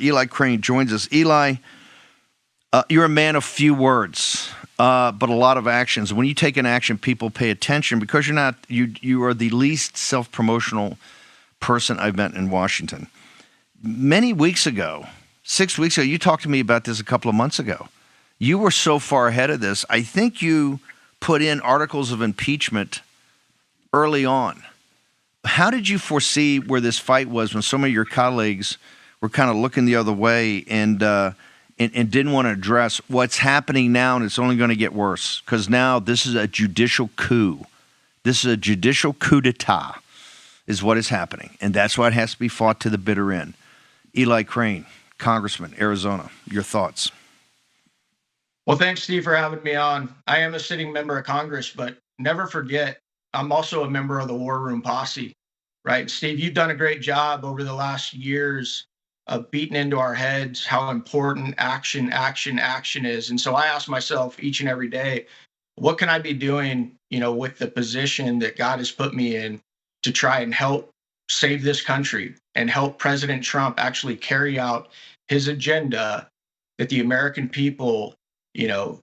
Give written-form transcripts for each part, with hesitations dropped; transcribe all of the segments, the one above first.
Eli Crane joins us. Eli, you're a man of few words, but a lot of actions. When you take an action, people pay attention because you are the least self-promotional person I've met in Washington. Many weeks ago, 6 weeks ago, you talked to me about this a couple of months ago. You were so far ahead of this. I think you put in articles of impeachment early on. How did you foresee where this fight was when so many of your colleagues were kind of looking the other way and didn't want to address what's happening now, and it's only going to get worse because now this is a judicial coup. This is a judicial coup d'etat is what is happening, and that's why it has to be fought to the bitter end. Eli Crane, Congressman, Arizona, your thoughts? Well, thanks, Steve, for having me on. I am a sitting member of Congress, but never forget, I'm also a member of the War Room Posse, right? Steve, you've done a great job over the last years of beating into our heads how important action is. And so I ask myself each and every day, what can I be doing, with the position that God has put me in to try and help save this country and help President Trump actually carry out his agenda that the American people,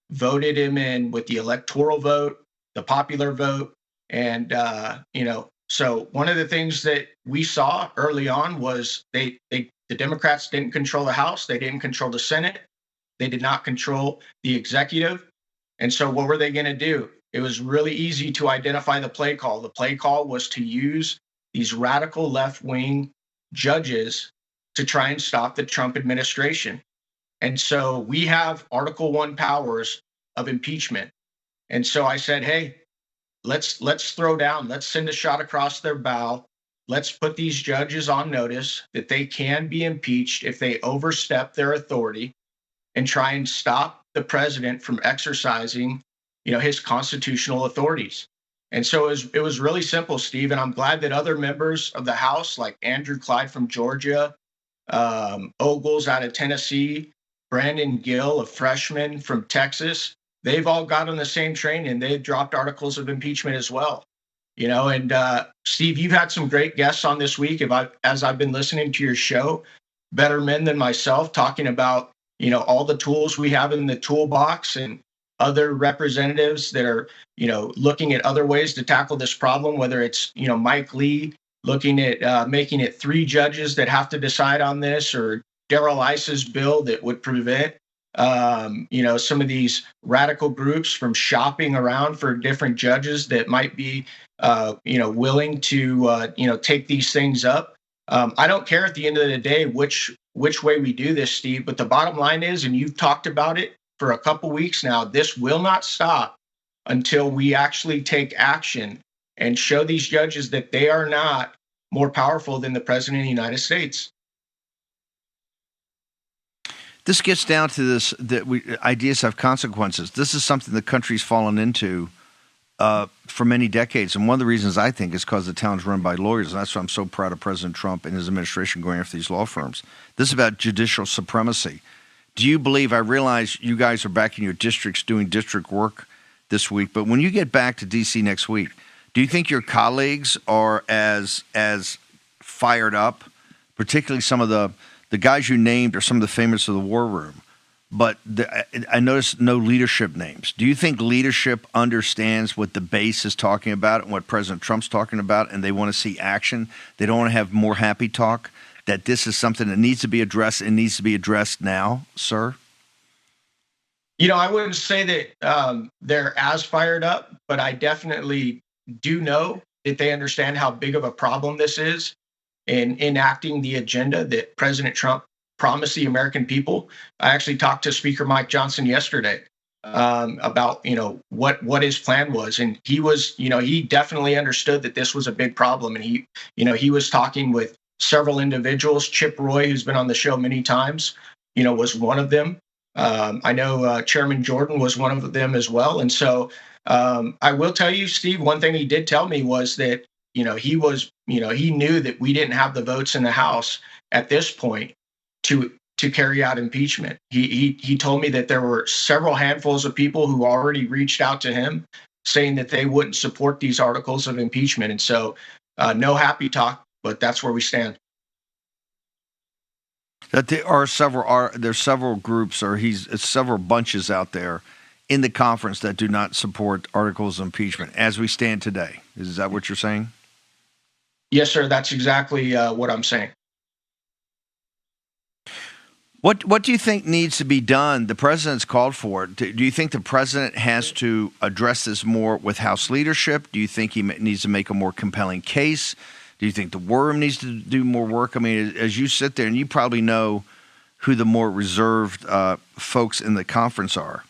voted him in with the electoral vote, the popular vote. And, so one of the things that we saw early on was the Democrats didn't control the House. They didn't control the Senate. They did not control the executive. And so what were they going to do? It was really easy to identify the play call. The play call was to use these radical left-wing judges to try and stop the Trump administration. And so we have Article 1 powers of impeachment. And so I said, hey, let's throw down. Let's send a shot across their bow. Let's put these judges on notice that they can be impeached if they overstep their authority and try and stop the president from exercising, his constitutional authorities. And so it was really simple, Steve. And I'm glad that other members of the House, like Andrew Clyde from Georgia, Ogles out of Tennessee, Brandon Gill, a freshman from Texas, they've all got on the same train and they've dropped articles of impeachment as well. And Steve, you've had some great guests on this week. As I've been listening to your show, better men than myself, talking about, all the tools we have in the toolbox and other representatives that are, looking at other ways to tackle this problem, whether it's, Mike Lee looking at making it 3 judges that have to decide on this, or Darrell Iss's bill that would prevent some of these radical groups from shopping around for different judges that might be, willing to, take these things up. I don't care at the end of the day which way we do this, Steve, but the bottom line is, and you've talked about it for a couple weeks now, this will not stop until we actually take action and show these judges that they are not more powerful than the president of the United States. This gets down to this, that ideas have consequences. This is something the country's fallen into for many decades. And one of the reasons I think is because the town's run by lawyers. And that's why I'm so proud of President Trump and his administration going after these law firms. This is about judicial supremacy. Do you believe, I realize you guys are back in your districts doing district work this week, but when you get back to D.C. next week, do you think your colleagues are as fired up, particularly some of the guys you named are some of the famous of the war room, but I noticed no leadership names. Do you think leadership understands what the base is talking about and what President Trump's talking about, and they want to see action? They don't want to have more happy talk, that this is something that needs to be addressed and needs to be addressed now, sir? I wouldn't say that they're as fired up, but I definitely do know that they understand how big of a problem this is in enacting the agenda that President Trump promised the American people. I actually talked to Speaker Mike Johnson yesterday about, what his plan was. And he was, he definitely understood that this was a big problem. And he was talking with several individuals. Chip Roy, who's been on the show many times, was one of them. I know Chairman Jordan was one of them as well. And so I will tell you, Steve, one thing he did tell me was that, he knew that we didn't have the votes in the House at this point to carry out impeachment. He told me that there were several handfuls of people who already reached out to him saying that they wouldn't support these articles of impeachment. And so no happy talk, but that's where we stand. That there's several groups, or it's several bunches out there in the conference that do not support articles of impeachment as we stand today. Is that what you're saying? Yes, sir. That's exactly what I'm saying. What do you think needs to be done? The president's called for it. Do you think the president has to address this more with House leadership? Do you think he needs to make a more compelling case? Do you think the war room needs to do more work? I mean, as you sit there, and you probably know who the more reserved folks in the conference are,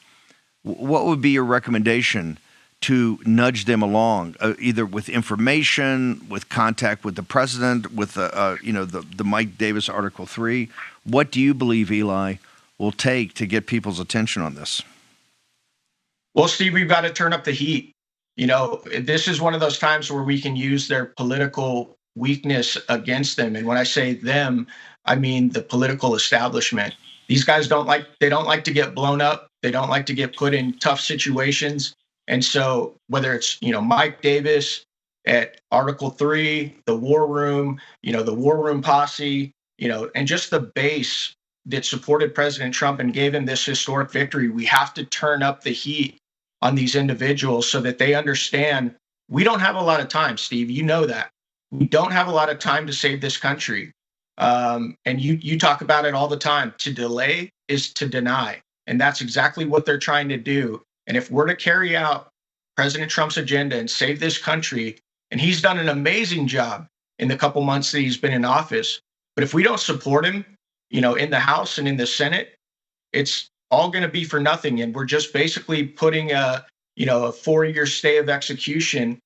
what would be your recommendation to nudge them along, either with information, with contact with the president, with the Mike Davis Article 3? What do you believe, Eli, will take to get people's attention on this? Well, Steve, we've got to turn up the heat. This is one of those times where we can use their political weakness against them. And when I say them, I mean the political establishment. These guys don't like to get blown up. They don't like to get put in tough situations. And so whether it's, Mike Davis at Article 3, the War Room, the War Room posse, and just the base that supported President Trump and gave him this historic victory, we have to turn up the heat on these individuals so that they understand we don't have a lot of time, Steve. You know that. We don't have a lot of time to save this country. And you talk about it all the time. To delay is to deny. And that's exactly what they're trying to do. And if we're to carry out President Trump's agenda and save this country, and he's done an amazing job in the couple months that he's been in office, but if we don't support him, in the House and in the Senate, it's all going to be for nothing. And we're just basically putting a 4-year stay of execution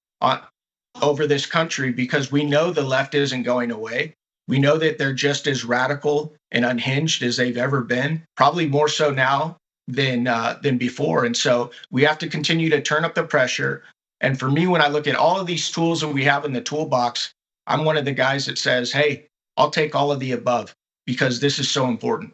over this country because we know the left isn't going away. We know that they're just as radical and unhinged as they've ever been, probably more so now than before. And so we have to continue to turn up the pressure. And for me, when I look at all of these tools that we have in the toolbox, I'm one of the guys that says, hey, I'll take all of the above because this is so important.